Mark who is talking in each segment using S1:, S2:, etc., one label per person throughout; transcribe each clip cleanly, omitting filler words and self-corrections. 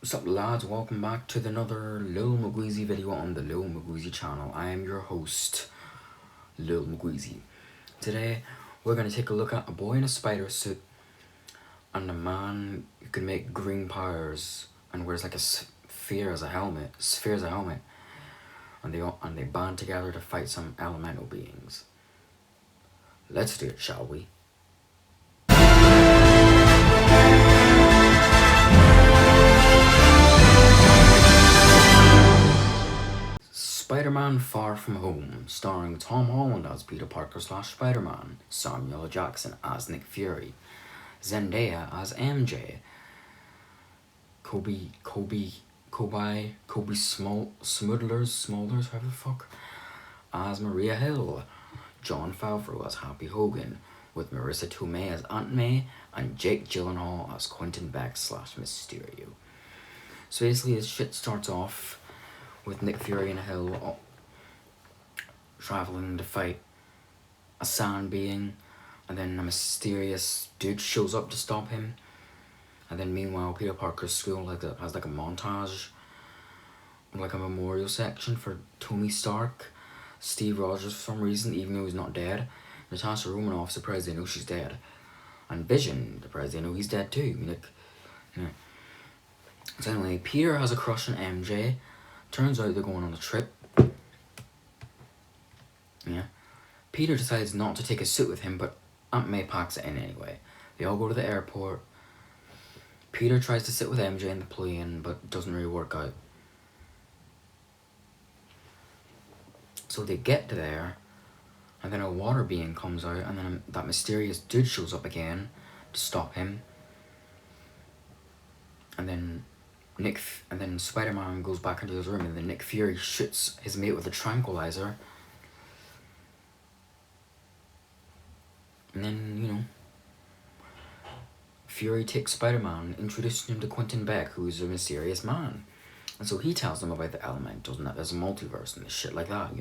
S1: What's up lads, welcome back to another Lil Maguizy video on the Lil Maguizy channel. I am your host, Lil Maguizy. Today, we're going to take a look at a boy in a spider suit and a man who can make green powers and wears like a sphere as a helmet. And they band together to fight some elemental beings. Let's do it, shall we? Spider-Man Far From Home, starring Tom Holland as Peter Parker / Spider-Man, Samuel L. Jackson as Nick Fury, Zendaya as MJ, Kobe Smulders, whatever the fuck, as Maria Hill, Jon Favreau as Happy Hogan, with Marissa Tomei as Aunt May, and Jake Gyllenhaal as Quentin Beck / Mysterio. So basically this shit starts off with Nick Fury and Hill traveling to fight a sand being, and then a mysterious dude shows up to stop him. And then meanwhile, Peter Parker's school has like a montage, like a memorial section for Tony Stark, Steve Rogers for some reason, even though he's not dead. Natasha Romanoff, surprised they know she's dead, and Vision, surprised they know he's dead too. So anyway, Peter has a crush on MJ. Turns out they're going on a trip. Yeah. Peter decides not to take a suit with him, but Aunt May packs it in anyway. They all go to the airport. Peter tries to sit with MJ in the plane, but it doesn't really work out. So they get to there, and then a water being comes out, and then that mysterious dude shows up again to stop him. And then Spider-Man goes back into his room, and then Nick Fury shoots his mate with a tranquilizer. And then, Fury takes Spider-Man, introducing him to Quentin Beck, who's a mysterious man. And so he tells them about the elementals and that there's a multiverse and shit like that,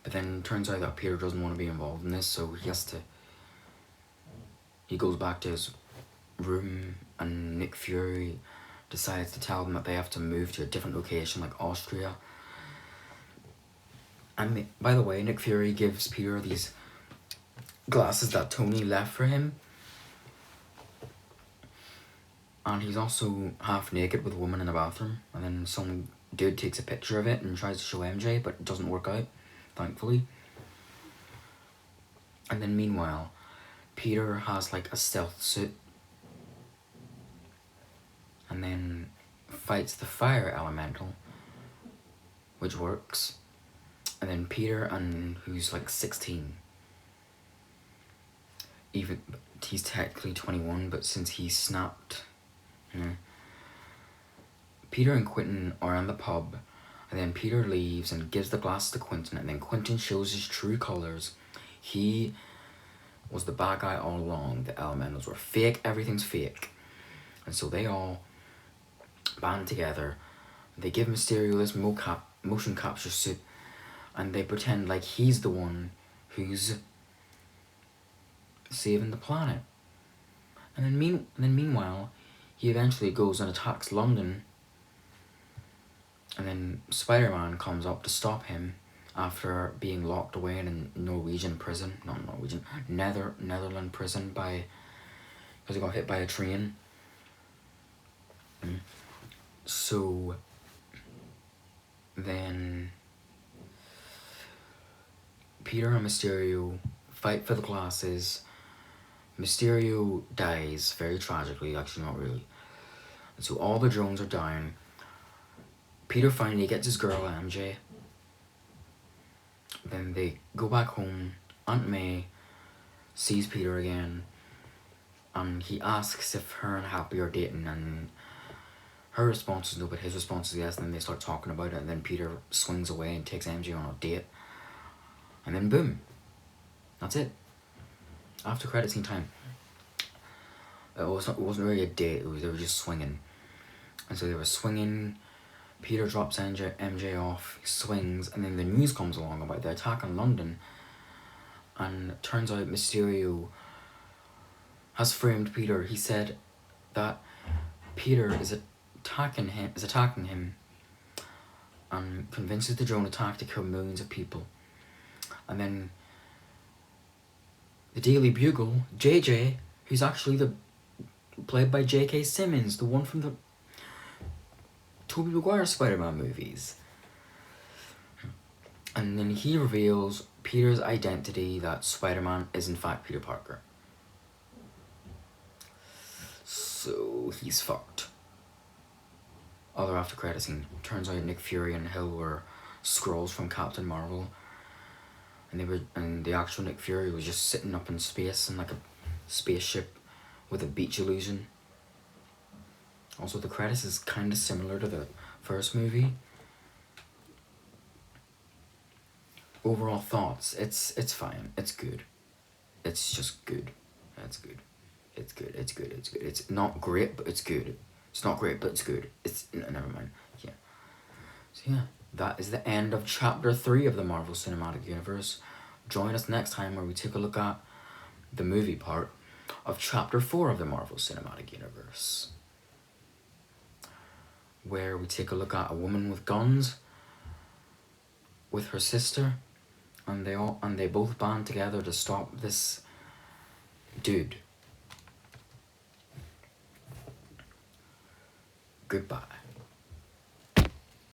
S1: But then it turns out that Peter doesn't want to be involved in this, so he goes back to his room, and Nick Fury decides to tell them that they have to move to a different location, like Austria. And by the way, Nick Fury gives Peter these glasses that Tony left for him, and he's also half naked with a woman in the bathroom, and then some dude takes a picture of it and tries to show MJ, but it doesn't work out, thankfully. And then meanwhile, Peter has like a stealth suit, and then fights the fire elemental, which works. And then Peter, who's like 16, even he's technically 21, but since he snapped, Peter and Quentin are in the pub, and then Peter leaves and gives the glass to Quentin, and then Quentin shows his true colours. He was the bad guy all along. The elementals were fake, everything's fake. And so they all band together. They give Mysterio this motion capture suit, and they pretend like he's the one who's saving the planet. And then meanwhile, he eventually goes and attacks London, and then Spider-Man comes up to stop him after being locked away in a Netherland prison because he got hit by a train. So then Peter and Mysterio fight for the glasses. Mysterio dies very tragically, actually not really. And so all the drones are down. Peter finally gets his girl MJ. Then they go back home. Aunt May sees Peter again, and he asks if her and Happy are dating, and her response is no, but his response is yes. And then they start talking about it, and then Peter swings away and takes MJ on a date, and then boom, that's it. After credit scene time. It wasn't really a date. They were just swinging, and so they were swinging. Peter drops MJ off, he swings, and then the news comes along about the attack on London, and it turns out Mysterio has framed Peter. He said that Peter is attacking him and convinces the drone attack to kill millions of people. And then the Daily Bugle, JJ, who's actually played by J.K. Simmons, the one from the Tobey Maguire Spider-Man movies. And then he reveals Peter's identity, that Spider-Man is in fact Peter Parker. So he's fucked. Other after credit scene. Turns out Nick Fury and Hill were Skrulls from Captain Marvel. And the actual Nick Fury was just sitting up in space in like a spaceship with a beach illusion. Also, the credits is kind of similar to the first movie. Overall thoughts, it's fine. It's good. It's just good. It's good. It's good. It's good. It's good. It's not great, but it's good. It's not great, but it's good. Never mind. Yeah. So yeah, that is the end of Chapter 3 of the Marvel Cinematic Universe. Join us next time where we take a look at the movie part of Chapter 4 of the Marvel Cinematic Universe, where we take a look at a woman with guns with her sister, and they both band together to stop this dude. Goodbye.